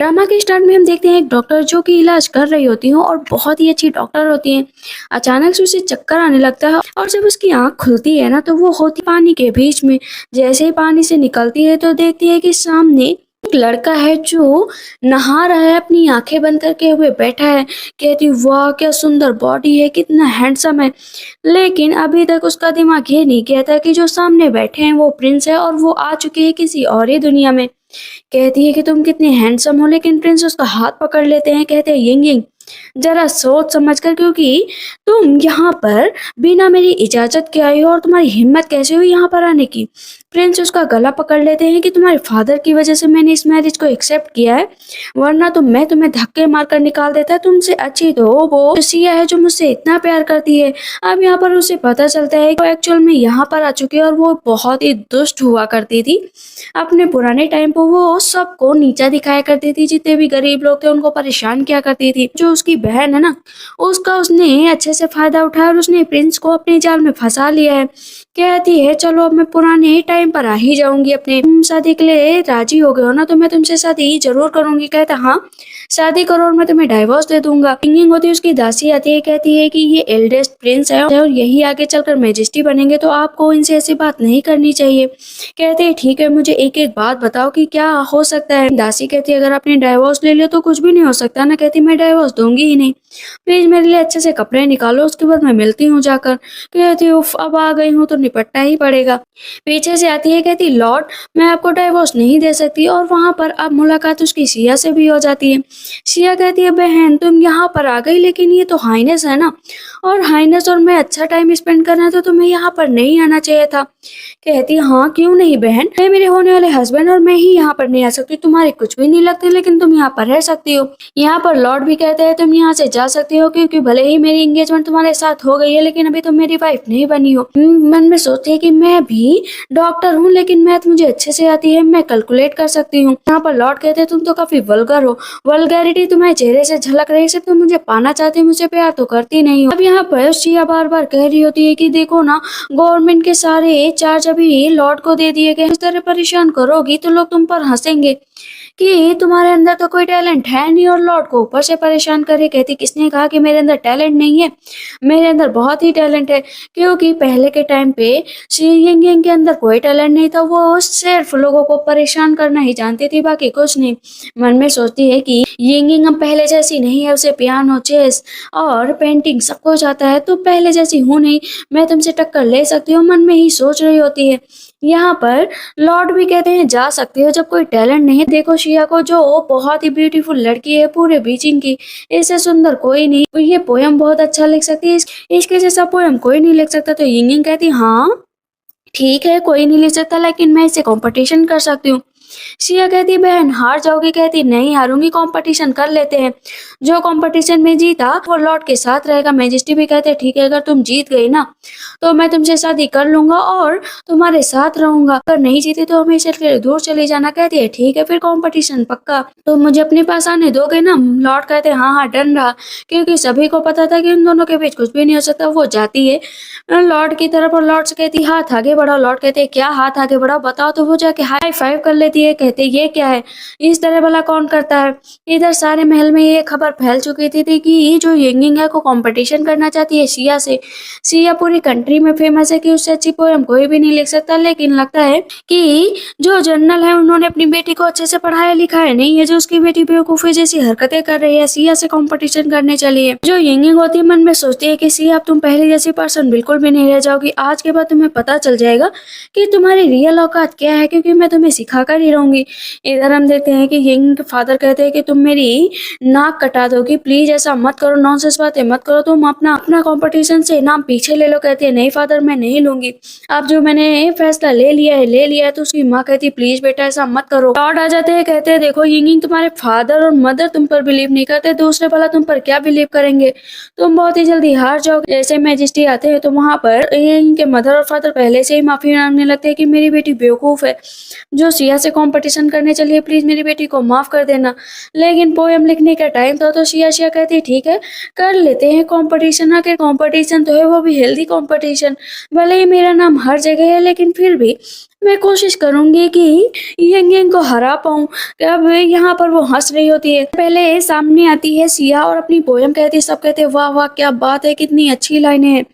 Drama के start में हम देखते हैं एक डॉक्टर जो कि इलाज कर रही होती है और बहुत ही अच्छी डॉक्टर होती हैं। अचानक से उसे चक्कर आने लगता है और जब उसकी आंख खुलती है ना तो वो होती पानी के बीच में। जैसे ही पानी से निकलती है तो देखती है कि सामने एक लड़का है जो नहा रहा है, अपनी आंखें बंद करके हुए बैठा है। कहती वाह क्या सुंदर बॉडी है, कितना हैंडसम है। लेकिन अभी तक उसका दिमाग ये नहीं कहता कि जो सामने बैठे हैं वो प्रिंस है और वो आ चुके हैं किसी और ही दुनिया में। कहती है कि तुम कितने हैंडसम हो, लेकिन प्रिंस उसका हाथ पकड़ लेते हैं। कहते हैं यिंग यिंग, जरा सोच समझ कर, क्योंकि तुम यहाँ पर बिना मेरी इजाजत के आई हो और तुम्हारी हिम्मत कैसे हुई यहाँ पर आने की। प्रिंस उसका गला पकड़ लेते हैं कि तुम्हारे फादर की वजह से मैंने इस मैरिज को एक्सेप्ट किया है, वरना तो मैं तुम्हें धक्के मारकर निकाल देता। तुमसे अच्छी तो वो सिया है जो मुझसे इतना प्यार करती है। अब यहाँ पर उसे पता चलता है कि एक्चुअल में यहाँ पर आ चुकी है और वो बहुत ही दुष्ट हुआ करती थी। अपने पुराने टाइम पर वो सबको नीचा दिखाया करती थी, जितने भी गरीब लोग थे उनको परेशान किया करती थी। जो उसकी बहन है ना, उसका उसने अच्छे से फायदा उठाया और उसने प्रिंस को अपने जाल में फंसा लिया है। कहती है चलो अब मैं पुराने टाइम पर आ ही जाऊंगी अपने। तुम शादी के लिए राजी हो गए हो ना, तो मैं तुमसे शादी जरूर करूंगी। कहता हाँ शादी करो और मैं तुम्हें डाइवोर्स दे दूंगा। सिंगिंग होती है, उसकी दासी आती है, कहती है कि ये एल्डेस्ट प्रिंस है और यही आगे चलकर मैजेस्टी बनेंगे, तो आपको इनसे ऐसी बात नहीं करनी चाहिए। कहते हैं ठीक है, मुझे एक एक बात बताओ कि क्या हो सकता है। दासी कहती है अगर आपने डाइवोर्स ले लिया तो कुछ भी नहीं हो सकता ना। कहती मैं डाइवोर्स दूंगी ही नहीं, प्लीज मेरे लिए अच्छे से कपड़े निकालो, उसके बाद मैं मिलती हूँ जाकर। कहती उफ अब आ गई हूँ तो निपटना ही पड़ेगा। पीछे से आती है, कहती लॉर्ड मैं आपको डाइवोर्स नहीं दे सकती। और वहां पर अब मुलाकात उसकी सिया से भी हो जाती है। सिया कहती है बहन तुम यहाँ पर आ गई, लेकिन ये तो हाइनेस है ना, और हाइनेस और मैं अच्छा टाइम स्पेंड करना है तो तुम्हें यहाँ पर नहीं आना चाहिए था। कहती हाँ क्यों नहीं बहन, मैं मेरे होने वाले हस्बैंड और मैं ही यहाँ पर नहीं आ सकती। तुम्हारे कुछ भी नहीं लगते, लेकिन तुम यहाँ पर रह सकती हो। यहाँ पर लॉर्ड भी कहते हैं तुम यहाँ से जा सकती हो, क्योंकि भले ही मेरी एंगेजमेंट तुम्हारे साथ हो गई है लेकिन अभी तुम मेरी वाइफ नहीं बनी हो। मन में सोचते है कि मैं भी डॉक्टर हूँ लेकिन मैथ मुझे अच्छे से आती है, मैं कैलकुलेट कर सकती हूँ। यहाँ पर लॉर्ड कहते हैं तुम तो काफी वल्गर हो, वल्गैरिटी तुम्हारे चेहरे से झलक रही है, सिर्फ तुम मुझे पाना चाहती, मुझे प्यार तो करती नहीं हो। अब यहाँ पर शिया बार बार कह रही होती है कि देखो ना गवर्नमेंट के सारे चार्ज अभी लॉर्ड को दे दिए गए, इस तरह परेशान करोगी तो लोग तुम पर हंसेंगे कि तुम्हारे अंदर तो कोई टैलेंट है नहीं, और लॉर्ड को ऊपर से परेशान करे। कहती किसने कहा कि मेरे अंदर टैलेंट नहीं है, मेरे अंदर बहुत ही टैलेंट है। क्योंकि पहले के टाइम पे शी यिंग यिंग के अंदर कोई टैलेंट नहीं था, वो सिर्फ लोगों को परेशान करना ही जानती थी, बाकी कुछ नहीं। मन में सोचती है कि यिंग यिंग अब पहले जैसी नहीं है, उसे पियानो चेस और पेंटिंग सब कुछ आता है, तो पहले जैसी हूँ नहीं, मैं तुमसे टक्कर ले सकती हूँ। मन में ही सोच रही होती है। यहाँ पर लॉर्ड भी कहते हैं जा सकती हो जब कोई टैलेंट नहीं है। देखो शिया को जो बहुत ही ब्यूटीफुल लड़की है पूरे बीजिंग की, इससे सुंदर कोई नहीं, ये पोयम बहुत अच्छा लिख सकती है, इसके जैसा पोयम कोई नहीं लिख सकता। तो यिंग यिंग कहती हाँ ठीक है कोई नहीं लिख सकता, लेकिन मैं इससे कंपटीशन कर सकती हूँ। शिया कहती बहन हार जाओगी। कहती नहीं हारूंगी, कंपटीशन कर लेते हैं, जो कंपटीशन में जीता वो लॉर्ड के साथ रहेगा। मैजेस्टी भी कहते ठीक है अगर तुम जीत गई ना तो मैं तुमसे शादी कर लूंगा और तुम्हारे साथ रहूंगा, अगर नहीं जीती तो हमेशा के लिए दूर चली जाना। कहती है ठीक है फिर कंपटीशन पक्का, तो मुझे अपने पास आने दोगे ना। लॉर्ड कहते हाँ हाँ डन रहा, क्योंकि सभी को पता था कि उन दोनों के बीच कुछ भी नहीं हो सकता। वो जाती है लॉर्ड की तरफ और लॉर्ड से कहती हाथ आगे बढ़ाओ। लॉर्ड कहते क्या हाथ आगे बढ़ाओ बताओ, तो वो जाके हाई फाइव कर लेती है। कहते ये क्या है, इस तरह भला कौन करता है। इधर सारे महल में ये खबर फैल चुकी थी कि जो यिंग यिंग है को कंपटीशन करना चाहती है सिया से। सिया पूरी कंट्री में फेमस है कि उससे अच्छी पोएम कोई भी नहीं लिख सकता, लेकिन लगता है कि जो जनरल है उन्होंने अपनी बेटी को अच्छे से पढ़ाया लिखाया नहीं है, जो उसकी बेटी बेवकूफी जैसी हरकतें कर रही है, सिया से कंपटीशन करने चली है। जो यिंग यिंग होती है मन में सोचती है कि सिया अब तुम पहले जैसी पर्सन बिल्कुल भी नहीं रह जाओगी, आज के बाद तुम्हें पता चल जाएगा कि तुम्हारी रियल औकात क्या है, क्योंकि मैं तुम्हें सिखा कर ही रहूंगी। इधर हम देखते हैं कि यिंग के फादर कहते हैं कि तुम मेरी नाक कटा दोगी, प्लीज ऐसा मत करो, नॉनसेंस बातें मत करो, तुम अपना अपना कंपटीशन से नाम पीछे ले लो। कहती है नहीं फादर मैं नहीं लूंगी, अब जो मैंने फैसला ले लिया है। तो उसकी माँ कहती है प्लीज बेटा ऐसा मत करो। लॉर्ड आ जाते हैं, कहते हैं देखो यिंग यिंग तुम्हारे फादर और मदर तुम पर बिलीव नहीं करते, दूसरे भला तुम पर क्या बिलीव करेंगे, तुम बहुत ही जल्दी हार जाओगे। जैसे मैजेस्टी आते हैं तो वहां पर इनके मदर और फादर पहले से ही माफी मांगने लगते हैं कि मेरी बेटी बेवकूफ है जो सिया से कंपटीशन करने चली है, प्लीज मेरी बेटी को माफ कर देना। लेकिन पोएम लिखने का टाइम था तो सिया सिया कहती ठीक है कर लेते हैं कंपटीशन, आखिर कंपटीशन तो है वो भी हेल्दी कंपटीशन, भले ही मेरा नाम हर जगह है लेकिन फिर भी मैं कोशिश करूंगी कि यंग यंग को हरा पाऊं। अब यहाँ पर वो हंस रही होती है। पहले सामने आती है सिया और अपनी पोयम कहती है। सब कहते हैं वाह वाह क्या बात है, कितनी अच्छी लाइनें हैं।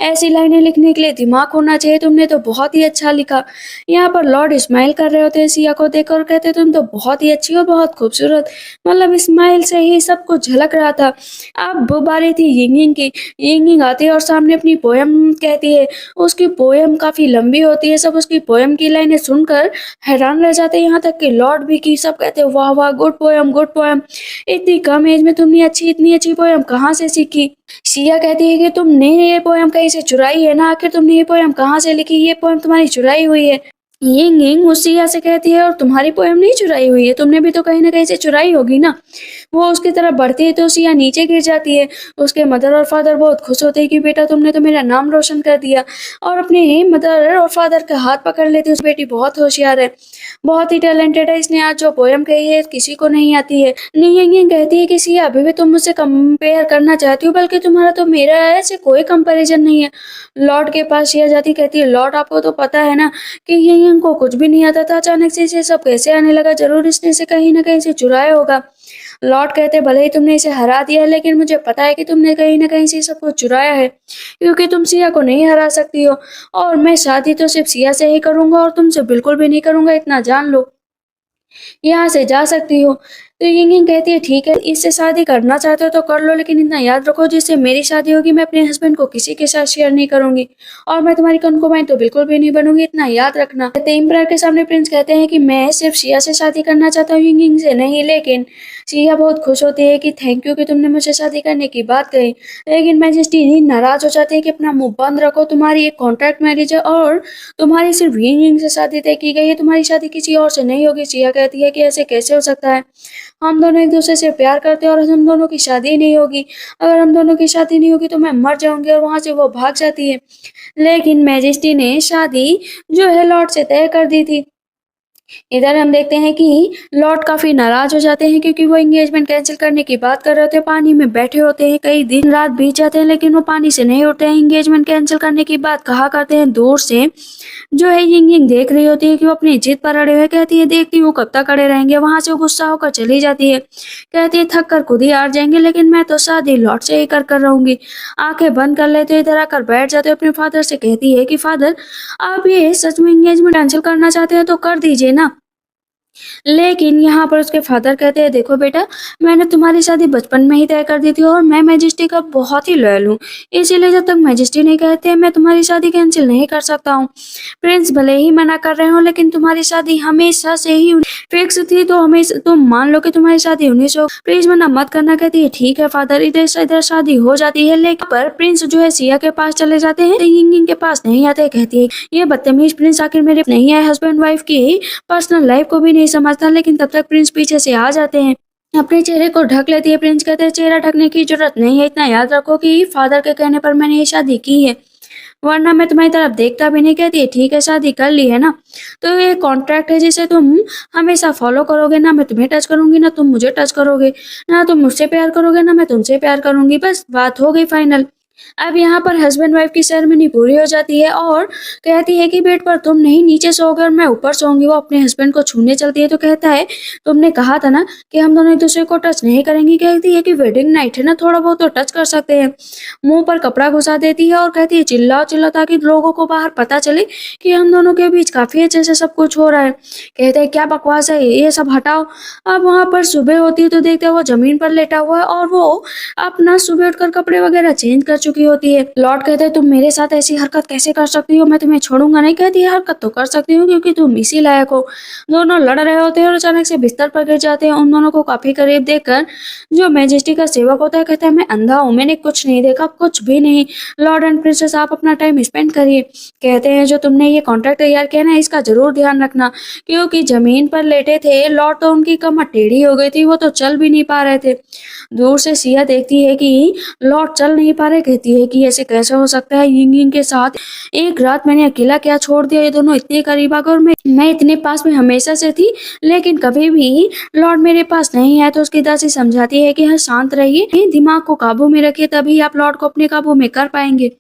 ऐसी लाइनें लिखने के लिए दिमाग होना चाहिए, तुमने तो बहुत ही अच्छा लिखा। यहाँ पर लॉर्ड स्माइल कर रहे होते हैं सिया को देख और कहते तुम तो बहुत ही अच्छी और बहुत खूबसूरत। मतलब स्माइल से ही सब कुछ झलक रहा था। अब वो बारी थी यिंग की। यिंग आती है और सामने अपनी पोयम कहती है। उसकी पोयम काफी लंबी होती है। सब उसकी पोयम की लाइनें सुनकर हैरान रह जाते हैं, यहाँ तक कि लॉर्ड भी की सब कहते हैं वाह वाह गुड पोयम गुड पोयम। इतनी कम एज में तुमने इतनी अच्छी पोयम कहाँ से सीखी। सिया कहती है कि तुमने ये पोयम कहीं से चुराई है ना, आखिर तुमने ये पोयम कहाँ से लिखी, ये पोयम तुम्हारी चुराई हुई है। यिंग यिंग उस सिया से कहती है और तुम्हारी पोयम नहीं चुराई हुई है, तुमने भी तो कहीं ना कहीं से चुराई होगी ना। वो उसकी तरफ बढ़ती है तो सिया नीचे गिर जाती है। उसके मदर और फादर बहुत खुश होते हैं कि बेटा तुमने तो मेरा नाम रोशन कर दिया, और अपने मदर और फादर का हाथ पकड़ लेती है। उस बेटी बहुत होशियार है, बहुत ही टैलेंटेड है, इसने आज जो पोयम कही है किसी को नहीं आती है। यिंग कहती है कि सिया अभी भी तुम मुझसे कंपेयर करना चाहती हो, बल्कि तुम्हारा तो मेरा ऐसे कोई कंपैरिजन नहीं है। लॉर्ड के पास सिया जाती कहती है लॉर्ड आपको तो पता है ना कि यिंग को कुछ भी नहीं आता था, अचानक से इसे सब कैसे आने लगा, जरूर इसने इसे कहीं ना कहीं से चुराया होगा। लॉर्ड कहते भले ही तुमने इसे हरा दिया है, लेकिन मुझे पता है कि तुमने कहीं ना कहीं से सब कुछ चुराया है, क्योंकि तुम सिया को नहीं हरा सकती हो। और मैं शादी तो सिर्फ सिया से ही करूंगा और तुमसे बिल्कुल भी नहीं करूंगा, इतना जान लो। यहाँ से जा सकती हो। तो यिंग कहती है ठीक है, इससे शादी करना चाहते हो तो कर लो, लेकिन इतना याद रखो जिससे मेरी शादी होगी मैं अपने हस्बैंड को किसी के साथ शेयर नहीं करूंगी, और मैं तुम्हारी कंकुबाइन तो बिल्कुल भी नहीं बनूंगी, इतना याद रखना। एम्परर के सामने प्रिंस कहते हैं कि मैं सिर्फ सिया से शादी करना चाहता हूँ, यिंग से नहीं। लेकिन सिया बहुत खुश होती है कि थैंक यू कि तुमने मुझे शादी करने की बात कही। लेकिन मैजेस्टी नाराज हो जाती है कि अपना मुंह बंद रखो, तुम्हारी एक कॉन्ट्रैक्ट मैरिज है और तुम्हारी सिर्फ यिंग से शादी तय की गई है, तुम्हारी शादी किसी और से नहीं होगी। सिया कहती है कि ऐसे कैसे हो सकता है, हम दोनों एक दूसरे से प्यार करते हैं और हम दोनों की शादी नहीं होगी। अगर हम दोनों की शादी नहीं होगी तो मैं मर जाऊंगी, और वहां से वो भाग जाती है। लेकिन मैजेस्टी ने शादी जो है लॉर्ड से तय कर दी थी। इधर हम देखते हैं कि लॉर्ड काफी नाराज हो जाते हैं, क्योंकि वो एंगेजमेंट कैंसिल करने की बात कर रहे होते हैं। पानी में बैठे होते हैं, कई दिन रात बीत जाते हैं, लेकिन वो पानी से नहीं उठते हैं। एंगेजमेंट कैंसिल करने की बात कहा करते हैं। दूर से जो है यिंग देख रही होती है कि वो अपनी जिद पर अड़े हुए। कहती है देखती हूँ कब तक अड़े रहेंगे। वहां से वो गुस्सा होकर चली जाती है। कहती है थक कर खुद ही हार जाएंगे, लेकिन मैं तो शादी लॉर्ड से ही कर रहूंगी। आंखें बंद कर लेते इधर आकर बैठ जाते। अपने फादर से कहती है कि फादर आप ये सच में एंगेजमेंट कैंसिल करना चाहते हैं तो कर दीजिए ना। लेकिन यहाँ पर उसके फादर कहते हैं देखो बेटा, मैंने तुम्हारी शादी बचपन में ही तय कर दी थी और मैं मैजेस्टी का बहुत ही लॉयल हूँ, इसीलिए जब तक मैजेस्टी नहीं कहते मैं तुम्हारी शादी कैंसिल नहीं कर सकता हूँ। प्रिंस भले ही मना कर रहे हो, लेकिन तुम्हारी शादी हमेशा से ही फिक्स थी, तो हमेशा तुम मान लो कि तुम्हारी शादी 19 प्लीज मना मत करना। कहती है ठीक है फादर। इधर से इधर शादी हो जाती है, लेकिन पर प्रिंस जो है सिया के पास चले जाते हैं, यिंग के पास नहीं आते। कहती है ये बदतमीज प्रिंस आखिर मेरे नहीं आए, हस्बैंड वाइफ की पर्सनल लाइफ को भी नहीं समझता। लेकिन तब तक प्रिंस पीछे से आ जाते हैं, अपने चेहरे को ढक लेती है। प्रिंस कहते हैं चेहरा ढकने की जरूरत नहीं है, इतना याद रखो कि फादर के कहने पर मैंने ये शादी की है, वरना मैं तुम्हारी तरफ देखता भी नहीं। कहती है ठीक है शादी कर ली है ना, तो ये कॉन्ट्रैक्ट है जिसे तुम हमेशा फॉलो करोगे। ना मैं तुम्हें टच करूंगी ना तुम मुझे टच करोगे, ना तुम मुझसे प्यार करोगे ना मैं तुमसे प्यार करूंगी, बस बात हो गई फाइनल। अब यहाँ पर हस्बैंड वाइफ की सेरेमनी पूरी हो जाती है और कहती है कि बेड पर तुम नहीं नीचे सोओगे और मैं ऊपर सोऊंगी। वो अपने हस्बैंड को छूने चलती है तो कहता है तुमने कहा था ना कि हम दोनों एक दूसरे को टच नहीं करेंगी। कहती है कि वेडिंग नाइट है ना, थोड़ा बहुत तो टच कर सकते हैं। मुंह पर कपड़ा घुसा देती है और कहती है चिल्लाओ चिल्लाओ ताकि लोगों को बाहर पता चले कि हम दोनों के बीच काफी अच्छे से सब कुछ हो रहा है। कहते हैं क्या बकवास है, ये सब हटाओ। अब वहां पर सुबह होती है तो देखते हैं वो जमीन पर लेटा हुआ है और वो अपना सुबह उठकर कपड़े वगैरह चेंज कर चुकी होती है। लॉर्ड कहते हैं तुम मेरे साथ ऐसी हरकत कैसे कर सकती हो, मैं तुम्हें छोड़ूंगा नहीं। कहती है हरकत तो कर सकती हूँ क्योंकि तुम इसी लायक हो। दोनों लड़ रहे होते हैं और अचानक से बिस्तर पर गिर जाते हैं। उन दोनों को काफी करीब देखकर जो मैजेस्टी का सेवक होता है कहता है मैं अंधा हूँ, मैंने कुछ नहीं देखा, कुछ भी नहीं। लॉर्ड एंड प्रिंसेस आप अपना टाइम स्पेंड करिए। कहते हैं जो तुमने ये कॉन्ट्रैक्ट तैयार किया ना इसका जरूर ध्यान रखना, क्योंकि जमीन पर लेटे थे लॉर्ड तो उनकी कमर टेढ़ी हो गई थी, वो तो चल भी नहीं पा रहे थे। दूर से सिया देखती है कि लॉर्ड चल नहीं पा रहे। कहती कहती है कि ऐसे कैसे हो सकता है, यिंग यिंग के साथ एक रात मैंने अकेला क्या छोड़ दिया, ये दोनों इतने करीब आ गए और मैं इतने पास में हमेशा से थी, लेकिन कभी भी लॉर्ड मेरे पास नहीं है। तो उसकी दासी समझाती है कि हाँ शांत रहिए, दिमाग को काबू में रखिए, तभी आप लॉर्ड को अपने काबू में कर पाएंगे।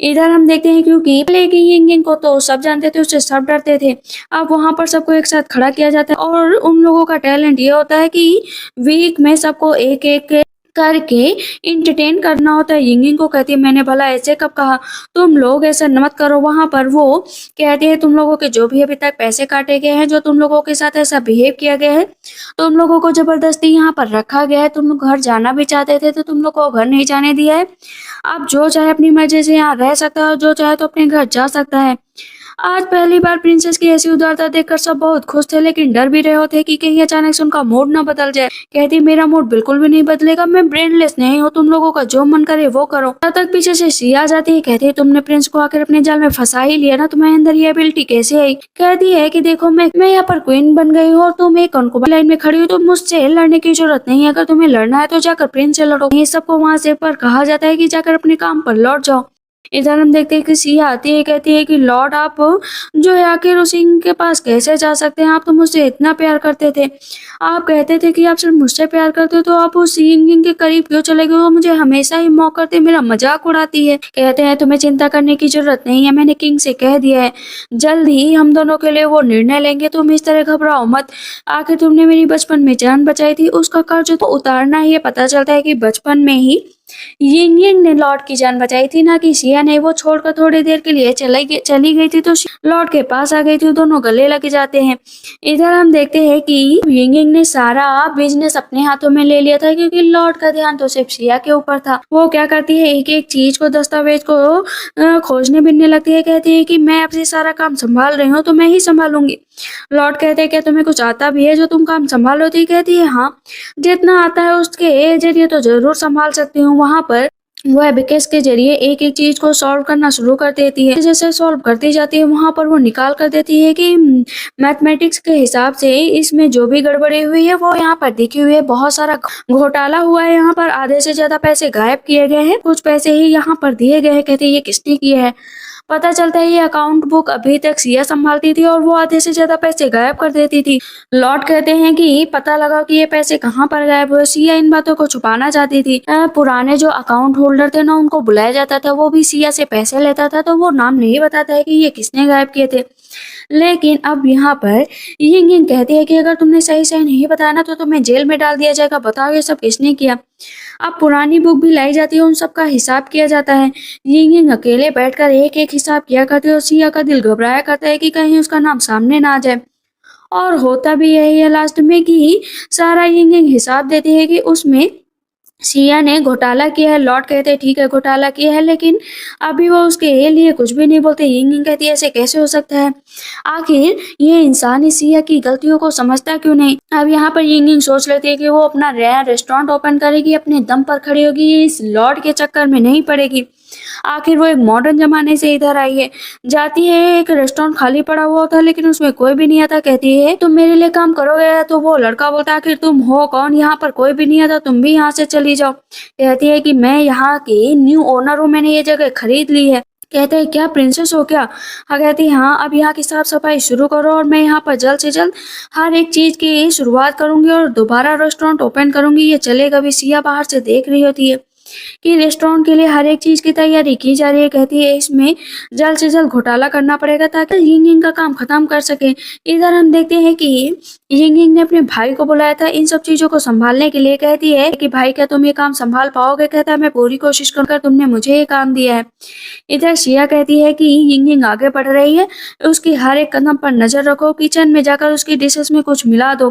इधर हम देखते हैं क्योंकि पहले की यिंग यिंग को तो सब जानते थे, उससे सब डरते थे। अब वहां पर सबको एक साथ खड़ा किया जाता है और उन लोगों का टैलेंट ये होता है कि वीक में सबको एक एक करके इंटरटेन करना होता है। यिंग यिंग को कहती है मैंने भला ऐसे कब कहा, तुम लोग ऐसा मत करो। वहां पर वो कहते हैं तुम लोगों के जो भी अभी तक पैसे काटे गए हैं, जो तुम लोगों के साथ ऐसा बिहेव किया गया है, तुम लोगों को जबरदस्ती यहाँ पर रखा गया है, तुम लोग घर जाना भी चाहते थे तो तुम लोग को घर नहीं जाने दिया है। आप जो चाहे अपनी मर्जी से यहाँ रह सकता है और जो चाहे तो अपने घर जा सकता है। आज पहली बार प्रिंसेस की ऐसी उदारता देखकर सब बहुत खुश थे, लेकिन डर भी रहे होते कि कहीं अचानक से उनका मूड ना बदल जाए। कहती मेरा मूड बिल्कुल भी नहीं बदलेगा, मैं ब्रेनलेस नहीं हूँ, तुम लोगों का जो मन करे वो करो। तब तक पीछे से सिया आ जाती है, कहती है तुमने प्रिंस को आकर अपने जाल में फंसा ही लिया ना, तुम्हारे अंदर ये एबिलिटी कैसे आई। कहती है कि देखो मैं यहाँ पर क्वीन बन गई हूँ और तुम एक कंकुबाइन लाइन में खड़ी हो, तो मुझसे लड़ने की जरूरत नहीं है। अगर तुम्हें लड़ना है तो जाकर प्रिंस से लड़ो। ये सबको वहां से पर कहा जाता है कि जाकर अपने काम पर लौट जाओ। इधर हम देखते हैं कि सिया आती है, कहती है कि लॉर्ड आप जो है आखिर उस सिंह के पास कैसे जा सकते हैं, आप तो मुझसे इतना प्यार करते थे, आप कहते थे कि आप सिर्फ मुझसे प्यार करते हो, तो आप उस सिंह के करीब क्यों चले गए। वो मुझे हमेशा ही मौका करते, मेरा मजाक उड़ाती है। कहते हैं तुम्हें चिंता करने की जरूरत नहीं है, मैंने किंग से कह दिया है, जल्द ही हम दोनों के लिए वो निर्णय लेंगे, तुम इस तरह घबराओ मत। आखिर तुमने मेरी बचपन में जान बचाई थी, उसका कर्ज तो उतारना ही है। पता चलता है कि बचपन में ही यिंग यिंग ने लॉर्ड की जान बचाई थी, ना कि सिया ने। वो छोड़कर थोड़ी देर के लिए चली गई थी तो लॉर्ड के पास आ गई थी, दोनों गले लग जाते हैं। इधर हम देखते हैं कि यिंग यिंग ने सारा बिजनेस अपने हाथों में ले लिया था, क्योंकि लॉर्ड का ध्यान तो सिर्फ सिया के ऊपर था। वो क्या करती है, एक एक चीज को, दस्तावेज को खोजने बिनने लगती है। कहती है कि मैं अब से सारा काम संभाल रही हूँ तो मैं ही संभालूंगी। लॉर्ड कहते हैं क्या तुम्हें कुछ आता भी है जो तुम काम संभालो थी। कहती है हाँ, जितना आता है उसके जरिए तो जरूर संभाल सकती हूँ। वहां पर वो एबिकस के जरिए एक एक चीज को सॉल्व करना शुरू कर देती है। जैसे सॉल्व करती जाती है वहां पर वो निकाल कर देती है कि मैथमेटिक्स के हिसाब से इसमें जो भी गड़बड़ी हुई है वो यहाँ पर दिखी हुई है। बहुत सारा घोटाला हुआ है, यहाँ पर आधे से ज्यादा पैसे गायब किए गए हैं, कुछ पैसे ही यहाँ पर दिए गए हैं। कहते हैं ये किसने किया है। पता चलता है ये अकाउंट बुक अभी तक सिया संभालती थी और वो आधे से ज्यादा पैसे गायब कर देती थी। लॉर्ड कहते हैं कि पता लगा कि ये पैसे कहाँ पर गायब हुए। सिया इन बातों को छुपाना चाहती थी। पुराने जो अकाउंट होल्डर थे ना, उनको बुलाया जाता था, वो भी सिया से पैसे लेता था, तो वो नाम नहीं बताता है कि ये किसने गायब किए थे। लेकिन अब यहाँ पर यिंग यिंग कहती है कि अगर तुमने सही सही नहीं बताया ना तो तुम्हें जेल में डाल दिया जाएगा, बताओ ये सब किसने किया। अब पुरानी बुक भी लाई जाती है, उन सब का हिसाब किया जाता है। यिंग यिंग अकेले बैठकर एक एक हिसाब किया करती है और सिया का दिल घबराया करता है कि कहीं उसका नाम सामने ना आ जाए। और होता भी यही है लास्ट में कि सारा यिंग यिंग हिसाब देती है कि उसमें सिया ने घोटाला किया है। लॉर्ड कहते हैं ठीक है घोटाला किया है, लेकिन अभी वो उसके लिए कुछ भी नहीं बोलते। यिंग यिंग कहती है ऐसे कैसे हो सकता है, आखिर ये इंसान इस सिया की गलतियों को समझता क्यों नहीं। अब यहाँ पर यिंग यिंग सोच लेती है कि वो अपना नया रेस्टोरेंट ओपन करेगी, अपने दम पर खड़ी होगी, इस लॉर्ड के चक्कर में नहीं पड़ेगी। आखिर वो एक मॉडर्न जमाने से इधर आई है। जाती है, एक रेस्टोरेंट खाली पड़ा हुआ होता है लेकिन उसमें कोई भी नहीं आता। कहती है तुम मेरे लिए काम करोगे, तो वो लड़का बोलता है आखिर तुम हो कौन, यहाँ पर कोई भी नहीं आता, तुम भी यहाँ से चली जाओ। कहती है कि मैं यहाँ की न्यू ओनर हूँ, मैंने ये जगह खरीद ली है। कहते हैं क्या प्रिंसेस हो क्या। हाँ कहती है हाँ, अब यहाँ की साफ सफाई शुरू करो और मैं यहाँ पर जल्द से जल्द हर एक चीज की शुरुआत करूंगी और दोबारा रेस्टोरेंट ओपन करूंगी। ये चलेगा भी। सिया बाहर से देख रही होती है कि रेस्टोरेंट के लिए हर एक चीज की तैयारी की जा रही है। कहती है इसमें जल्द से जल्द घोटाला करना पड़ेगा ताकि यिंग यिंग का काम खत्म कर सके। इधर हम देखते हैं कि यिंग यिंग ने अपने भाई को बुलाया था इन सब चीजों को संभालने के लिए। कहती है कि भाई क्या तुम ये काम संभाल पाओगे। कहता है मैं पूरी कोशिश करूंगा, तुमने मुझे ये काम दिया है। इधर सिया कहती है कि यिंग यिंग आगे बढ़ रही है, उसकी हर एक कदम पर नजर रखो, किचन में जाकर उसकी डिशेस में कुछ मिला दो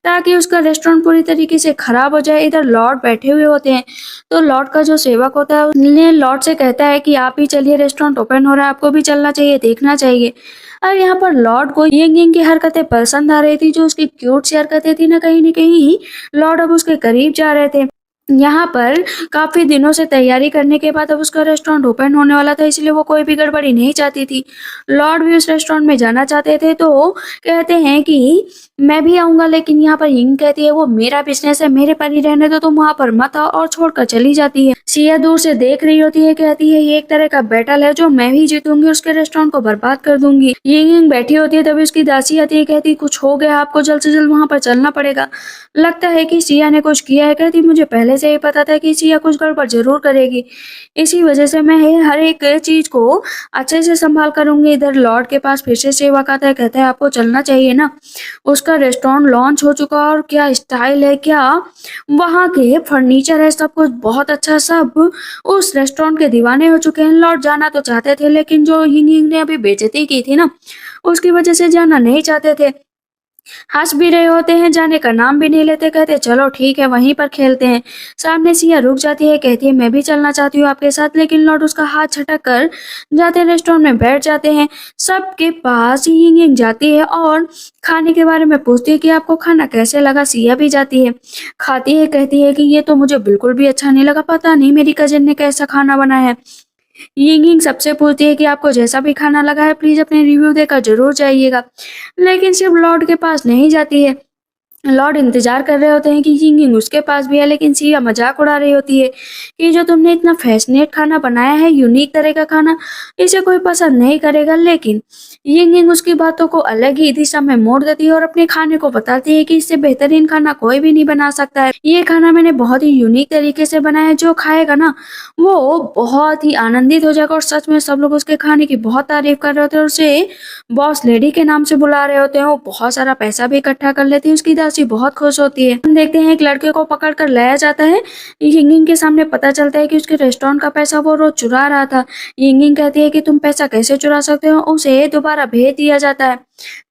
ताकि उसका रेस्टोरेंट पूरी तरीके से खराब हो जाए। इधर लॉर्ड बैठे हुए होते हैं, तो लॉर्ड का जो सेवक होता है उसने लॉर्ड से कहता है कि आप ही चलिए, रेस्टोरेंट ओपन हो रहा है, आपको भी चलना चाहिए, देखना चाहिए। अब यहाँ पर लॉर्ड को यिंग यिंग की हरकतें पसंद आ रही थी, जो उसकी क्यूट सी हरकतें थी ना कहीं लॉर्ड अब उसके करीब जा रहे थे। यहाँ पर काफ़ी दिनों से तैयारी करने के बाद अब उसका रेस्टोरेंट ओपन होने वाला था, इसलिए वो कोई भी गड़बड़ी नहीं चाहती थी। लॉर्ड भी उस रेस्टोरेंट में जाना चाहते थे, तो कहते हैं कि मैं भी आऊँगा, लेकिन यहाँ पर यिंग कहती है वो मेरा बिज़नेस है, मेरे पर ही रहने दो, तुम वहाँ पर मत आओ, और छोड़कर चली जाती है। सिया दूर से देख रही होती है, कहती है ये एक तरह का बैटल है, जो मैं ही जीतूंगी, उसके रेस्टोरेंट को बर्बाद कर दूंगी। यिंग बैठी होती है, तभी उसकी दासी आती है, कहती कुछ हो गया, आपको जल्द से जल्द वहाँ पर चलना पड़ेगा। लगता है कि सिया ने कुछ किया है। कहती मुझे पहले से ही पता था कि सिया कुछ गड़बड़ जरूर करेगी, इसी वजह से मैं हर एक चीज को अच्छे से संभाल करूंगी। इधर लॉर्ड के पास फिर से सेवक आता है, कहता है आपको चलना चाहिए ना, उसका रेस्टोरेंट लॉन्च हो चुका और क्या स्टाइल है, क्या वहाँ के फर्नीचर है, सब कुछ बहुत अच्छा, सब उस रेस्टोरेंट के दीवाने हो चुके हैं। लॉर्ड जाना तो चाहते थे, लेकिन जो यिंग यिंग ने अभी बेइज्जती की थी ना, उसकी वजह से जाना नहीं चाहते थे। हंस भी रहे होते हैं, जाने का नाम भी नहीं लेते, कहते चलो ठीक है वहीं पर खेलते हैं। सामने सिया रुक जाती है, कहती है मैं भी चलना चाहती हूँ आपके साथ, लेकिन लॉर्ड उसका हाथ झटक कर जाते रेस्टोरेंट में बैठ जाते हैं। सबके पास यिंग यिंग जाती है और खाने के बारे में पूछती है कि आपको खाना कैसे लगा। सिया भी जाती है, खाती है, कहती है कि ये तो मुझे बिल्कुल भी अच्छा नहीं लगा, पता नहीं मेरी कजिन ने कैसा खाना बनाया है। यिंग यिंग सबसे पूछती है कि आपको जैसा भी खाना लगा है प्लीज अपने रिव्यू देकर जरूर जाइएगा, लेकिन सिर्फ लॉर्ड के पास नहीं जाती है। लॉर्ड इंतजार कर रहे होते हैं कि यिंग यिंग उसके पास भी है, लेकिन सिया मजाक उड़ा रही होती है कि जो तुमने इतना फैशनेट खाना बनाया है, यूनिक तरह का खाना, इसे कोई पसंद नहीं करेगा। लेकिन यिंग यिंग उसकी बातों को अलग ही दिशा में मोड़ देती है और अपने खाने को बताती है कि इससे बेहतरीन खाना कोई भी नहीं बना सकता है। ये खाना मैंने बहुत ही यूनिक तरीके से बनाया है, जो खाएगा ना वो बहुत ही आनंदित हो जाएगा। और सच में सब लोग उसके खाने की बहुत तारीफ कर रहे होते हैं और उसे बॉस लेडी के नाम से बुला रहे होते हैं। वो बहुत सारा पैसा भी इकट्ठा कर लेती है, उसकी दासी बहुत खुश होती है। हम देखते हैं एक लड़के को पकड़ कर लाया जाता है। यिंग के सामने पता चलता है कि उसके रेस्टोरेंट का पैसा वो रोज चुरा रहा था। यिंग कहती है कि तुम पैसा कैसे चुरा सकते हो, उसे दोबारा भेज दिया जाता है।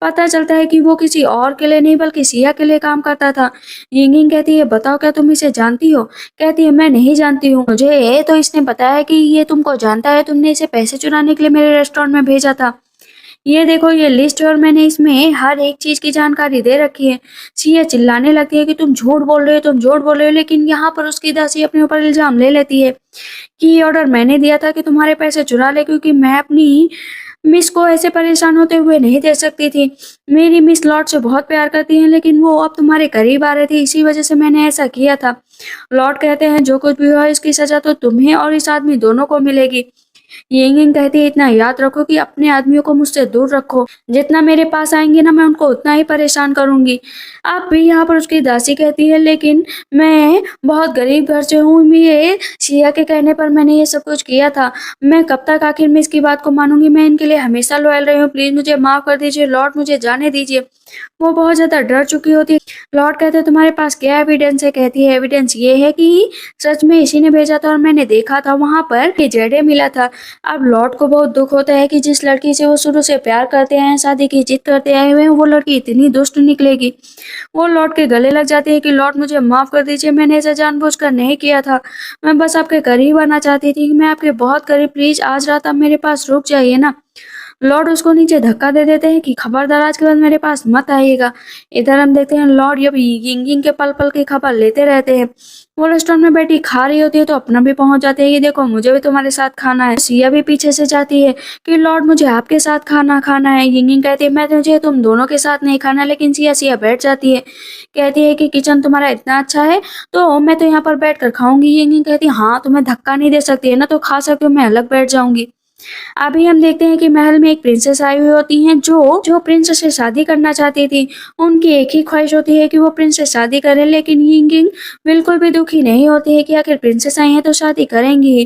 पता चलता है कि वो किसी और के लिए नहीं बल्कि सिया के लिए काम करता था। यिंग कहती है बताओ क्या तुम इसे जानती हो। कहती है मैं नहीं जानती हूँ, मुझे तो इसने बताया कि ये तुमको जानता है, तुमने इसे पैसे चुराने के लिए मेरे रेस्टोरेंट में भेजा था। ये देखो ये लिस्ट है और मैंने इसमें हर एक चीज की जानकारी दे रखी है। सिया चिल्लाने लगती है कि तुम झूठ बोल रहे हो, तुम झूठ बोल रहे हो, लेकिन यहाँ पर उसकी दासी अपने ऊपर इल्जाम ले लेती है कि ये ऑर्डर मैंने दिया था कि तुम्हारे पैसे चुरा ले, क्योंकि मैं अपनी मिस को ऐसे परेशान होते हुए नहीं दे सकती थी। मेरी मिस लॉर्ड से बहुत प्यार करती है, लेकिन वो अब तुम्हारे करीब आ रही थी, इसी वजह से मैंने ऐसा किया था। लॉर्ड कहते हैं जो कुछ भी हुआ इसकी सजा तो तुम्हें और इस आदमी दोनों को मिलेगी। यिंग यिंग कहती है इतना याद रखो कि अपने आदमियों को मुझसे दूर रखो, जितना मेरे पास आएंगे ना मैं उनको उतना ही परेशान करूंगी। अब भी यहाँ पर उसकी दासी कहती है लेकिन मैं बहुत गरीब घर से हूँ, ये सिया के कहने पर मैंने ये सब कुछ किया था, मैं कब तक आखिर में इसकी बात को मानूंगी, मैं इनके लिए हमेशा लॉयल रही हूँ, प्लीज मुझे माफ कर दीजिए लॉर्ड, मुझे जाने दीजिए। वो बहुत ज्यादा डर चुकी होती है। लॉर्ड कहते हैं तुम्हारे पास क्या एविडेंस है। कहती है एविडेंस ये है कि सच में इसी ने भेजा था और मैंने देखा था वहां पर ये जेडे मिला था। अब लॉर्ड को बहुत दुख होता है कि जिस लड़की से वो शुरू से प्यार करते हैं, शादी की जिद करते आए हुए हैं, वो लड़की इतनी दुष्ट निकलेगी। वो लॉर्ड के गले लग जाती है कि लॉर्ड मुझे माफ कर दीजिए, मैंने ऐसा जानबूझकर नहीं किया था, मैं बस आपके करीब आना चाहती थी, मैं आपके बहुत करीब, प्लीज आज रात आप मेरे पास रुक जाइए ना। लॉर्ड उसको नीचे धक्का दे देते हैं कि खबरदार आज के बाद मेरे पास मत आइएगा। इधर हम देखते हैं लॉर्ड जब यिंग यिंग के पल पल की खबर लेते रहते हैं। वो रेस्टोरेंट में बैठी खा रही होती है तो अपना भी पहुंच जाते हैं, ये देखो मुझे भी तुम्हारे साथ खाना है। सिया भी पीछे से जाती है कि लॉर्ड मुझे आपके साथ खाना खाना है। यिंग यिंग कहती है मैं मुझे तुम दोनों के साथ नहीं खाना, लेकिन सिया सिया बैठ जाती है, कहती है कि किचन तुम्हारा इतना अच्छा है तो मैं तो यहाँ पर बैठ कर खाऊंगी। यिंग यिंग कहती है हाँ तुम्हें धक्का नहीं दे सकती है ना, तो खा सकती हो, मैं अलग बैठ जाऊंगी। अभी हम देखते हैं कि महल में एक प्रिंसेस आई हुई होती हैं जो जो प्रिंस से शादी करना चाहती थी। उनकी एक ही ख्वाहिश होती है कि वो प्रिंस से शादी करे, लेकिन यिंग यिंग बिल्कुल भी दुखी नहीं होती है कि आखिर प्रिंसेस आई है तो शादी करेंगी ही,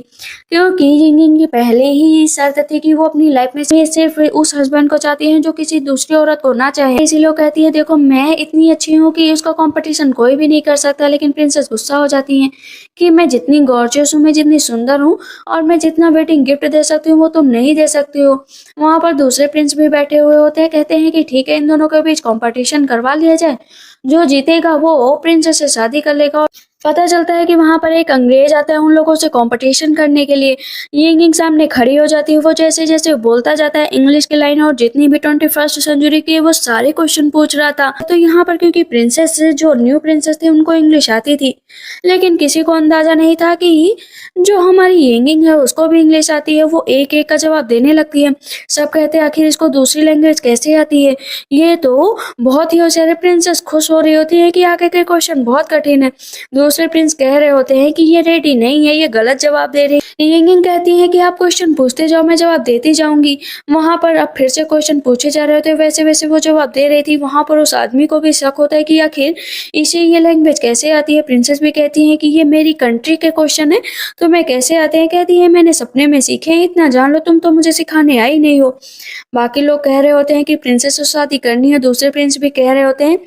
क्योंकि यिंग यिंग की पहले ही शर्त थी कि वो अपनी लाइफ में सिर्फ उस हस्बैंड को चाहती है जो किसी दूसरी औरत को ना चाहे। इसीलिए वो कहती है देखो मैं इतनी अच्छी हूँ कि उसका कंपटीशन कोई भी नहीं कर सकता, लेकिन प्रिंसेस गुस्सा हो जाती है कि मैं जितनी गॉर्जियस हूँ, मैं जितनी सुंदर हूँ और मैं जितना वेडिंग गिफ्ट दे सकती हूँ वो तुम नहीं दे सकती हो। वहां पर दूसरे प्रिंस भी बैठे हुए होते हैं, कहते हैं कि ठीक है इन दोनों के बीच कंपटीशन करवा लिया जाए, जो जीतेगा वो प्रिंसेस से शादी कर लेगा। पता चलता है कि वहाँ पर एक अंग्रेज आता है उन लोगों से कंपटीशन करने के लिए। यिंग यिंग सामने खड़ी हो जाती है। वो जैसे जैसे बोलता जाता है इंग्लिश की लाइन और जितनी भी 21st सेंचुरी की वो सारे क्वेश्चन पूछ रहा था। तो यहाँ पर क्योंकि प्रिंसेस जो न्यू प्रिंसेस थी उनको इंग्लिश आती थी, लेकिन किसी को अंदाजा नहीं था कि जो हमारी यिंग यिंग है उसको भी इंग्लिश आती है। वो एक एक का जवाब देने लगती है। सब कहते हैं आखिर इसको दूसरी लैंग्वेज कैसे आती है। ये तो बहुत ही होशियार प्रिंसेस खुश हो रही होती है कि आगे के क्वेश्चन बहुत कठिन है। दूसरे प्रिंस कह रहे होते हैं कि ये रेडी नहीं है, ये गलत जवाब दे रही है। यिंग यिंग कहती है कि आप क्वेश्चन पूछते जाओ, मैं जवाब देती जाऊंगी। वहां पर अब फिर से क्वेश्चन पूछे जा रहे होते हैं, वैसे वैसे वो जवाब दे रही थी। वहां पर उस आदमी को भी शक होता है कि आखिर इसे ये लैंग्वेज कैसे आती है। प्रिंसेस भी कहती है कि ये मेरी कंट्री के क्वेश्चन है, तुम्हें कैसे आते हैं। कहती है मैंने सपने में सीखे हैं, इतना जान लो, तुम तो मुझे सिखाने आई नहीं हो। बाकी लोग कह रहे होते हैं कि प्रिंसेस से शादी करनी है। दूसरे प्रिंस भी कह रहे होते हैं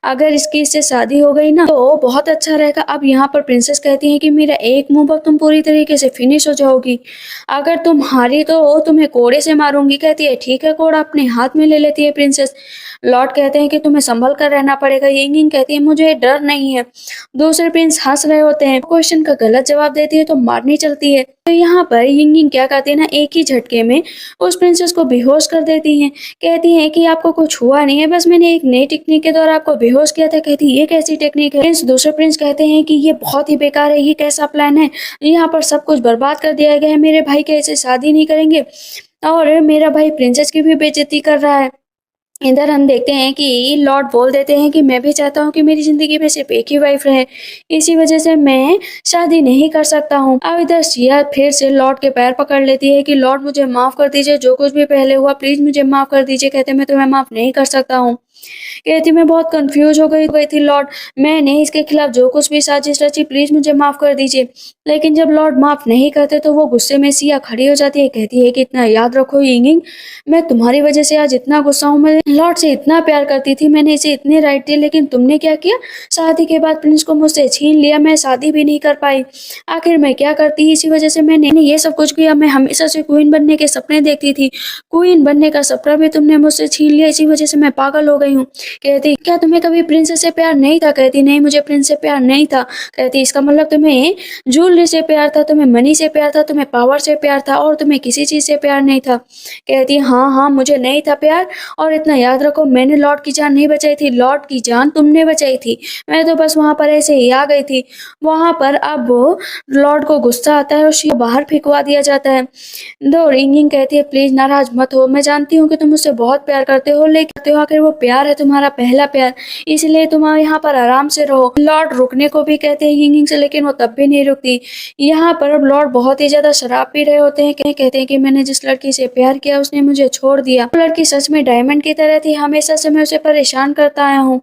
अगर इसकी इससे शादी हो गई ना तो बहुत अच्छा रहेगा। अब यहाँ पर प्रिंसेस कहती है कि मेरा एक मुंह पर तुम पूरी तरीके से फिनिश हो जाओगी, अगर तुम हारी तो तुम्हें कोड़े से मारूंगी। कहती है ठीक है, कोड़ा अपने हाथ में ले लेती है प्रिंसेस। लॉर्ड कहते हैं कि तुम्हें संभल कर रहना पड़ेगा। यिंग यिंग कहती है मुझे डर नहीं है। दूसरे प्रिंस हंस रहे होते हैं। क्वेश्चन का गलत जवाब देती है तो मारनी चलती है। तो यहाँ पर यिंग यिंग क्या करती है ना, एक ही झटके में उस प्रिंसेस को बेहोश कर देती हैं। कहती हैं कि आपको कुछ हुआ नहीं है, बस मैंने एक नई टेक्निक के द्वारा आपको बेहोश किया था। कहती ये कैसी टेक्निक है। दूसरे प्रिंस कहते हैं कि ये बहुत ही बेकार है, ये कैसा प्लान है, यहाँ पर सब कुछ बर्बाद कर दिया गया है। मेरे भाई कैसे शादी नहीं करेंगे और मेरा भाई प्रिंसेस की भी बेइज्जती कर रहा है। इधर हम देखते हैं कि लॉर्ड बोल देते हैं कि मैं भी चाहता हूँ कि मेरी जिंदगी में सिर्फ एक ही वाइफ रहे, इसी वजह से मैं शादी नहीं कर सकता हूँ। अब इधर सिया फिर से लॉर्ड के पैर पकड़ लेती है कि लॉर्ड मुझे माफ कर दीजिए, जो कुछ भी पहले हुआ प्लीज मुझे माफ कर दीजिए। कहते मैं तुम्हें माफ नहीं कर सकता हूँ। कहती मैं बहुत कंफ्यूज हो गई थी लॉर्ड, मैंने इसके खिलाफ जो कुछ भी साजिश रची, प्लीज मुझे माफ कर दीजिए। लेकिन जब लॉर्ड माफ नहीं करते तो वो गुस्से में सिया खड़ी हो जाती है। कहती है कि इतना याद रखो यिंग यिंग, मैं तुम्हारी वजह से आज इतना गुस्सा हूँ। मैं लॉर्ड से इतना प्यार करती थी, मैंने इसे इतने राइट दिए, लेकिन तुमने क्या किया, शादी के बाद प्रिंस को मुझसे छीन लिया। मैं शादी भी नहीं कर पाई, आखिर मैं क्या करती, इसी वजह से मैंने ये सब कुछ किया। मैं हमेशा से क्वीन बनने के सपने देखती थी, क्वीन बनने का सपना भी तुमने मुझसे छीन लिया, इसी वजह से मैं पागल हो गई हूँ। कहती क्या तुम्हें कभी प्रिंसेस से प्यार नहीं था। कहती नहीं, मुझे प्रिंस से प्यार नहीं था। कहती इसका मतलब तुम्हें ज्वेलरी से प्यार था, तुम्हें मनी से प्यार था, तुम्हें पावर से प्यार था और तुम्हें किसी चीज से प्यार नहीं था। कहती हाँ हाँ मुझे नहीं था प्यार, और इतना याद रखो मैंने लॉर्ड की जान नहीं बचाई थी, लॉर्ड की जान तुमने बचाई थी। मैं तो बस वहां पर ऐसे ही आ गई थी। वहां पर अब लॉर्ड को गुस्सा आता है और उसे बाहर फेंकवा दिया जाता है। दो यिंग यिंग कहती है प्लीज नाराज मत हो, मैं जानती हूँ कि तुम मुझसे बहुत प्यार करते हो, लेकिन आखिर वो प्यार है तुम्हारा पहला प्यार, इसलिए तुम यहाँ पर आराम से रहो। लॉर्ड रुकने को भी कहते हैं यिंग यिंग से, लेकिन वो तब भी नहीं रुकती। यहाँ पर अब लॉर्ड बहुत ही ज्यादा शराब पी रहे होते हैं। कहते हैं कि मैंने जिस लड़की से प्यार किया उसने मुझे छोड़ दिया। वो लड़की सच में डायमंड की तरह थी, हमेशा से मैं उसे परेशान करता आया हूँ।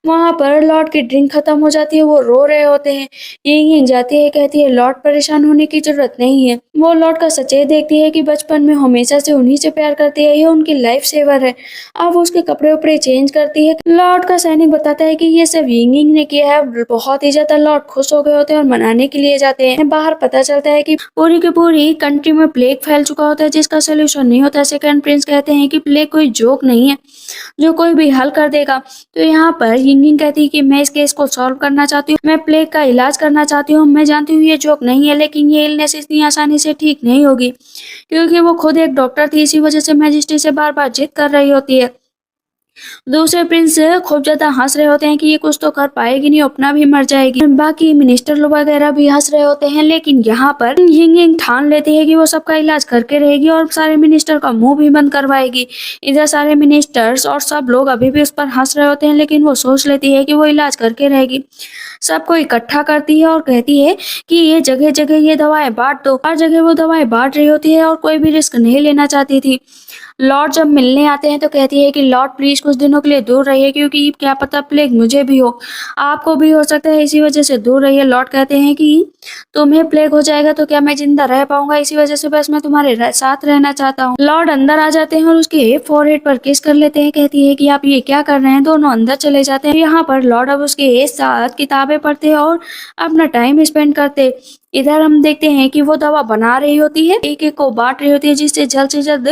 वहां पर लॉर्ड की ड्रिंक खत्म हो जाती है, वो रो रहे होते हैं। यिंग यिंग जाती है, कहती है लॉर्ड परेशान होने की जरूरत नहीं है। वो लॉर्ड का सचेत देखती है कि बचपन में हमेशा से उन्हीं से प्यार करती है, ये उनकी लाइफ सेवर है। अब उसके कपड़े उपड़े चेंज करती है। लॉर्ड का सैनिक बताता है कि ये सब यिंग यिंग ने किया है। बहुत ही ज्यादा लॉर्ड खुश हो गए होते हैं और मनाने के लिए जाते हैं। बाहर पता चलता है कि पूरी की पूरी कंट्री में प्लेग फैल चुका होता है, जिसका सोल्यूशन नहीं होता। सेकंड प्रिंस कहते हैं कि प्लेग कोई जोक नहीं है जो कोई भी हल कर देगा। तो यहाँ पर यिंग यिंग कहती है कि मैं इस केस को सॉल्व करना चाहती हूँ, मैं प्लेग का इलाज करना चाहती हूँ। मैं जानती हूँ ये जोक नहीं है, लेकिन ये इलनेस इतनी आसानी से ठीक नहीं होगी, क्योंकि वो खुद एक डॉक्टर थी, इसी वजह से मैजिस्ट्री से बार बार जिद कर रही होती है। दूसरे प्रिंस खूब ज्यादा हंस रहे होते हैं कि ये कुछ तो कर पाएगी नहीं, अपना भी मर जाएगी। बाकी मिनिस्टर लोग वगैरह भी हंस रहे होते हैं, लेकिन यहाँ पर यिंग यिंग ठान लेती है कि वो सबका इलाज करके रहेगी और सारे मिनिस्टर का मुंह भी बंद करवाएगी। इधर सारे मिनिस्टर्स और सब लोग अभी भी उस पर हंस रहे होते हैं, लेकिन वो सोच लेती है कि वो इलाज करके रहेगी। सबको इकट्ठा करती है और कहती है कि ये जगह जगह ये दवाएं बांट दो। हर जगह वो दवाएं बांट रही होती है और कोई भी रिस्क नहीं लेना चाहती थी। लॉर्ड जब मिलने आते हैं तो कहती है कि लॉर्ड प्लीज कुछ दिनों के लिए दूर रहिए, क्योंकि क्या पता प्लेग मुझे भी हो, आपको भी हो सकता है, इसी वजह से दूर रहिए। लॉर्ड कहते हैं कि तुम्हें प्लेग हो जाएगा तो क्या मैं जिंदा रह पाऊंगा, इसी वजह से बस मैं तुम्हारे साथ रहना चाहता हूँ। लॉर्ड अंदर आ जाते हैं और उसके फोरहेड पर किस कर लेते हैं। कहती है कि आप ये क्या कर रहे हैं। दोनों अंदर चले जाते हैं। यहाँ पर लॉर्ड अब उसके साथ किताबें पढ़ते और अपना टाइम स्पेंड करते। इधर हम देखते हैं कि वो दवा बना रही होती है, एक एक को बांट रही होती है जिससे जल्द से जल्द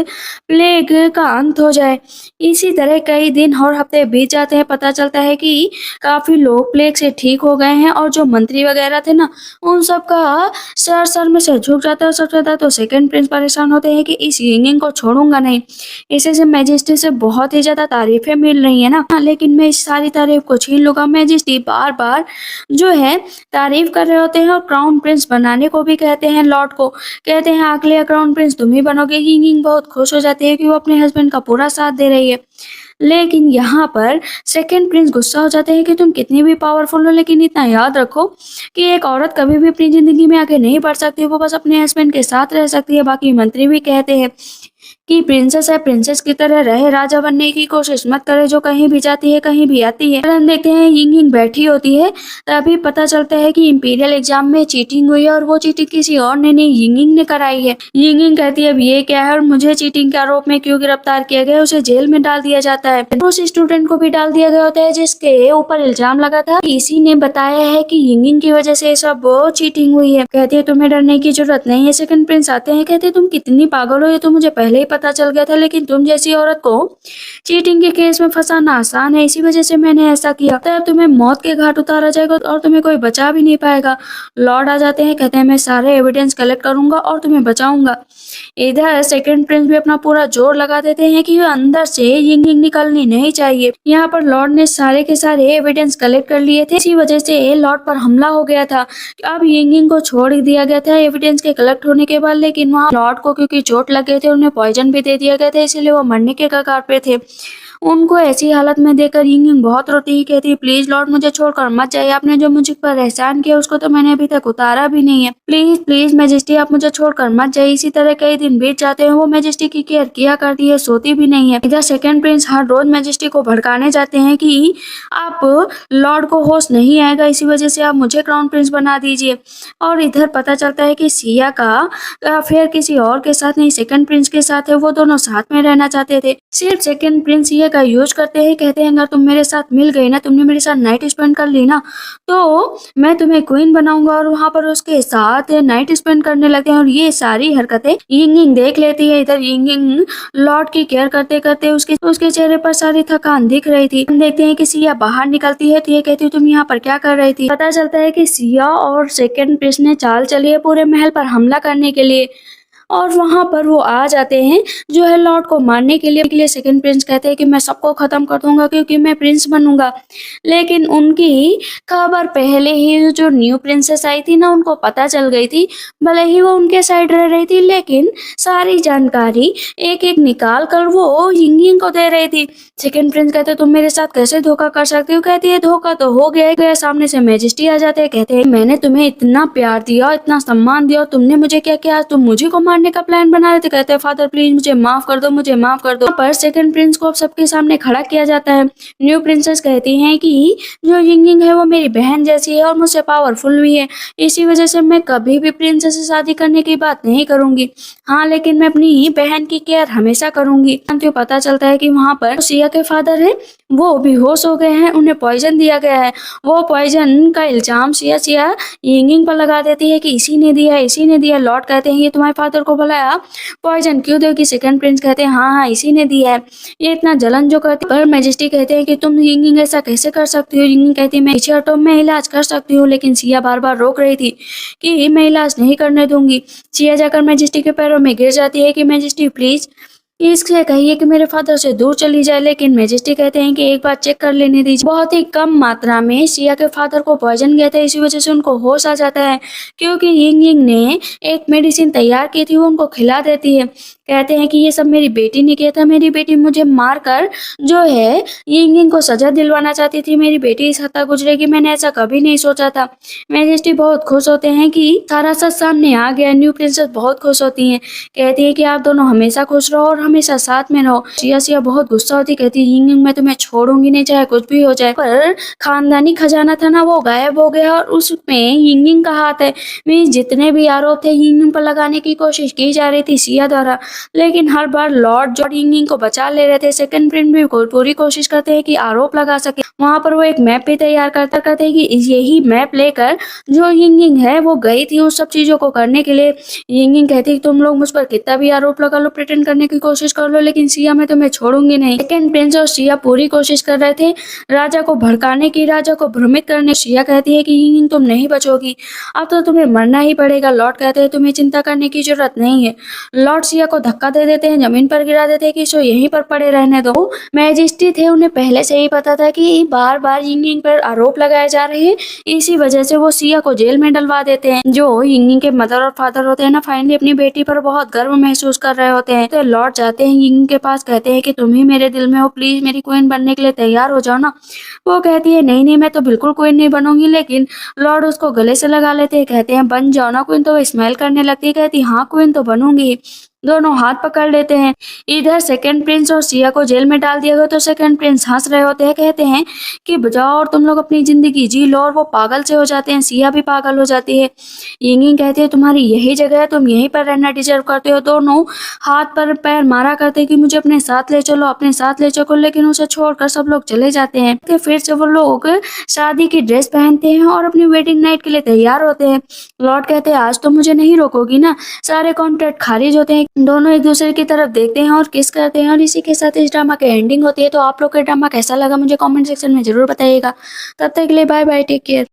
प्लेग का अंत हो जाए। इसी तरह कई दिन और हफ्ते बीत जाते हैं। पता चलता है कि काफी लोग प्लेग से ठीक हो गए हैं और जो मंत्री वगैरह थे ना, उन सब का सर में से झुक जाता है। सबसे ज्यादा तो सेकंड प्रिंस परेशान होते हैं कि इस यिंगिंग को छोड़ूंगा नहीं, इसे से मैजेस्टी से बहुत ही ज्यादा तारीफें मिल रही है ना, लेकिन मैं इस सारी तारीफ को छीन लूंगा। मैजेस्टी बार बार जो है तारीफ कर रहे होते हैं और क्राउन प्रिंस बनाने को भी कहते हैं। लॉर्ड को कहते हैं अगले क्राउन प्रिंस तुम ही बनोगे। यिंगिंग बहुत खुश हो जाती है कि वो अपने हस्बैंड का पूरा साथ दे रही है, लेकिन यहाँ पर सेकंड प्रिंस गुस्सा हो जाते हैं कि तुम कितनी भी पावरफुल हो, लेकिन इतना याद रखो कि एक औरत कभी भी अपनी जिंदगी में आगे नहीं बढ़ सकती, वो बस अपने हस्बैंड के साथ रह सकती है। बाकी मंत्री भी कहते हैं कि प्रिंसेस है, प्रिंसेस की तरह रहे, राजा बनने की कोशिश मत करे, जो कहीं भी जाती है कहीं भी आती है। हम देखते हैं यिंगिंग बैठी होती है, तभी पता चलता है कि इंपीरियल एग्जाम में चीटिंग हुई है और वो चीटिंग किसी और ने नहीं, यिंगिंग ने कराई है। यिंगिंग कहती है अब ये क्या है और मुझे चीटिंग के आरोप में क्यों गिरफ्तार किया गया, उसे जेल में डाल दिया जाता है। उस स्टूडेंट को भी डाल दिया गया होता है जिसके ऊपर इल्जाम लगा था, इसी ने बताया है कि यिंगिंग की वजह से सब चीटिंग हुई है। कहती है तुम्हें डरने की जरूरत नहीं है। सेकंड प्रिंस आते हैं, कहते तुम कितनी पागल हो, ये तो मुझे पहले ही पता चल गया था, लेकिन तुम जैसी औरत को चीटिंग के केस में फंसाना आसान है, इसी वजह से मैंने ऐसा किया। तब तुम्हें मौत के घाट उतारा जाएगा और तुम्हें कोई बचा भी नहीं पाएगा। लॉर्ड आ जाते हैं, कहते हैं मैं सारे एविडेंस कलेक्ट करूंगा और तुम्हें बचाऊंगा। इधर सेकंड प्रिंस भी अपना पूरा जोर लगा देते हैं कि अंदर से यिंगिंग निकलनी नहीं चाहिए। यहाँ पर लॉर्ड ने सारे के सारे एविडेंस कलेक्ट कर लिए थे, इसी वजह से लॉर्ड पर हमला हो गया था। अब यिंगिंग को छोड़ दिया गया था एविडेंस के कलेक्ट होने के बाद, लेकिन वहाँ लॉर्ड को क्योंकि चोट लग गए थे, उन्हें पॉइजन भी दे दिया गया था, इसलिए वो मरने के कगार पे थे। उनको ऐसी हालत में देखकर यिंगिंग बहुत रोती ही कहती प्लीज लॉर्ड मुझे छोड़कर मत जाइए, आपने जो मुझ पर एहसान किया उसको तो मैंने अभी तक उतारा भी नहीं है, प्लीज प्लीज मैजेस्टी आप मुझे छोड़कर मत जाइए। इसी तरह कई दिन बीत जाते हैं, वो मैजेस्टी की केयर किया करती है, सोती भी नहीं है। इधर सेकंड प्रिंस हर रोज मैजेस्टी को भड़काने जाते हैं कि आप लॉर्ड को होश नहीं आएगा, इसी वजह से आप मुझे क्राउन प्रिंस बना दीजिए। और इधर पता चलता है कि सिया का अफेयर किसी और के साथ नहीं, सेकंड प्रिंस के साथ है, वो दोनों साथ में रहना चाहते थे। सिर्फ सेकंड प्रिंस ये का यूज करते हैं, कहते हैं अगर तुम मेरे साथ मिल गई ना, तुमने मेरे साथ नाइट स्पेंड कर ली ना, तो मैं तुम्हें क्वीन बनाऊंगा, और वहां पर उसके साथ नाइट स्पेंड करने लगे हैं। और ये सारी हरकतें यिंगिंग देख लेती है। इधर यिंगिंग लॉर्ड की केयर करते करते उसके चेहरे पर सारी थकान दिख रही थी। हम देखते हैं कि सिया बाहर निकलती है, तो ये कहती है तुम यहाँ पर क्या कर रही थी। पता चलता है कि सिया और सेकंड प्रिंस ने चाल चली है पूरे महल पर हमला करने के लिए, और वहां पर वो आ जाते हैं जो है लॉर्ड को मारने के लिए। सेकंड प्रिंस कहते हैं कि मैं सबको खत्म कर दूंगा क्योंकि मैं प्रिंस बनूंगा, लेकिन उनकी खबर पहले ही जो न्यू प्रिंसेस आई थी ना, उनको पता चल गई थी। भले ही वो उनके साइड रह रही थी, लेकिन सारी जानकारी एक एक निकाल कर वो यिंगिंग को दे रही थी। सेकंड प्रिंस कहते तुम मेरे साथ कैसे धोखा कर सकते हो। कहती है धोखा तो हो गया। सामने से मैजेस्टी आ जाते हैं, कहते हैं मैंने तुम्हें इतना प्यार दिया, इतना सम्मान दिया, तुमने मुझे क्या किया, तुम मुझे को मारने का प्लान बना रहे थे। कहते हैं फादर प्लीज मुझे माफ कर दो, मुझे माफ कर दो। पर सेकंड प्रिंस को अब सबके सामने खड़ा किया जाता है। न्यू प्रिंसेस कहती हैं कि जो यिंगिंग है वो मेरी बहन जैसी है और मुझसे पावरफुल भी है, इसी वजह से मैं कभी भी प्रिंसेस से शादी करने की बात नहीं करूंगी। हाँ, लेकिन मैं अपनी बहन की केयर हमेशा करूंगी। तो पता चलता है कि वहाँ पर सिया के फादर है वो बेहोश हो गए हैं, उन्हें पॉइजन दिया गया है। वो पॉइजन का इल्जाम सिया यिंगिंग पर लगा देती है कि इसी ने दिया, इसी ने दिया। लॉर्ड कहते हैं ये तुम्हारे फादर को बुलाया, पॉइजन क्यों दोगी। सेकंड प्रिंस कहते हैं हाँ हाँ इसी ने दिया है, ये इतना जलन जो करती। पर मैजेस्टी कहते हैं कि तुम यिंगिंग ऐसा कैसे कर सकती हो। यिंगिंग कहती है मैं पीछे हटो, मैं इलाज कर सकती हूँ, लेकिन सिया बार बार रोक रही थी कि मैं इलाज नहीं करने दूंगी। सिया जाकर मैजेस्टी के पैरों में गिर जाती है कि मैजेस्टी प्लीज इससे कहिए कि मेरे फादर से दूर चली जाए, लेकिन मैजेस्टी कहते हैं कि एक बार चेक कर लेने दीजिए। बहुत ही कम मात्रा में सिया के फादर को पॉइजन गया था, इसी वजह से उनको होश आ जाता है, क्योंकि यिंगिंग ने एक मेडिसिन तैयार की थी, वो उनको खिला देती है। कहते हैं कि ये सब मेरी बेटी ने किया था, मेरी बेटी मुझे मारकर जो है यिंगिंग को सजा दिलवाना चाहती थी, मेरी बेटी इस हद तक गुजरेगी मैंने ऐसा कभी नहीं सोचा था। मैजेस्टी बहुत खुश होते हैं कि सारा सच सामने आ गया। न्यू प्रिंसेस बहुत खुश होती हैं, कहती है कि आप दोनों हमेशा खुश रहो और हमेशा साथ में रहो। सिया बहुत गुस्सा होती, कहती यिंग यिंग मैं तुम्हें छोड़ूंगी नहीं चाहे कुछ भी हो जाए। पर खानदानी खजाना था ना वो गायब हो गया और उसमें यिंग यिंग का हाथ है। मीन्स जितने भी आरोप थे यिंग यिंग पर लगाने की कोशिश की जा रही थी सिया द्वारा, लेकिन हर बार लॉर्ड जॉर्ड यिंग यिंग को बचा ले रहे थे। सेकंड प्रिंस भी पूरी कोशिश करते हैं कि आरोप लगा सके। वहां पर वो एक मैप भी तैयार करते हैं कि यही मैप लेकर जो यिंग यिंग है वो गई थी उस सब चीजों को करने के लिए। यिंग यिंग कहती है तुम लोग मुझ पर कितना भी आरोप लगा लो, प्रिटेंड करने की कोशिश कर लो, लेकिन सिया मैं तुम्हें छोड़ूंगी नहीं। सेकंड प्रिंस और सिया पूरी कोशिश कर रहे थे राजा को भड़काने की, राजा को भ्रमित करने। सिया कहती है कि यिंग यिंग तुम नहीं बचोगी, अब तो तुम्हें मरना ही पड़ेगा। लॉर्ड कहते हैं तुम्हें चिंता करने की जरूरत नहीं है। लॉर्ड सिया को धक्का दे देते हैं, जमीन पर गिरा देते हैं कि इसको यहीं पर पड़े रहने दो। मैजिस्ट्री थे, उन्हें पहले से ही पता था कि बार बार यिंग यिंग पर आरोप लगाए जा रहे हैं, इसी वजह से वो सिया को जेल में डलवा देते हैं। जो यिंग यिंग के मदर और फादर होते हैं ना, फाइनली अपनी बेटी पर बहुत गर्व महसूस कर रहे होते हैं। तो लॉर्ड जाते हैं यिंग यिंग के पास, कहते हैं कि तुम ही मेरे दिल में हो, प्लीज मेरी क्वीन बनने के लिए तैयार हो जाओ ना। वो कहती है नहीं नहीं मैं तो बिल्कुल क्वीन नहीं बनूंगी, लेकिन लॉर्ड उसको गले से लगा लेते हैं, कहते हैं बन जाओ ना क्वीन। तो वो स्माइल करने लगती है, कहती हाँ क्वीन तो बनूंगी। दोनों हाथ पकड़ लेते हैं। इधर सेकंड प्रिंस और सिया को जेल में डाल दिया गया, तो सेकंड प्रिंस हंस रहे होते हैं, कहते हैं कि बजाओ और तुम लोग अपनी जिंदगी जी लो। और वो पागल से हो जाते हैं, सिया भी पागल हो जाती है। यिंग यिंग कहती है तुम्हारी यही जगह है, तुम यहीं पर रहना डिजर्व करते हो। दोनों हाथ पर पैर मारा करते हैं कि मुझे अपने साथ ले चलो, अपने साथ ले चलो, लेकिन उसे छोड़कर सब लोग चले जाते हैं। फिर से वो लोग शादी की ड्रेस पहनते हैं और अपनी वेडिंग नाइट के लिए तैयार होते हैं। लॉर्ड कहते हैं आज तो मुझे नहीं रोकोगी ना। सारे कॉन्ट्रैक्ट खारिज होते हैं, दोनों एक दूसरे की तरफ देखते हैं और किस करते हैं, और इसी के साथ इस ड्रामा की एंडिंग होती है। तो आप लोग का ड्रामा कैसा लगा मुझे कमेंट सेक्शन में जरूर बताइएगा। तब तक के लिए बाय बाय, टेक केयर।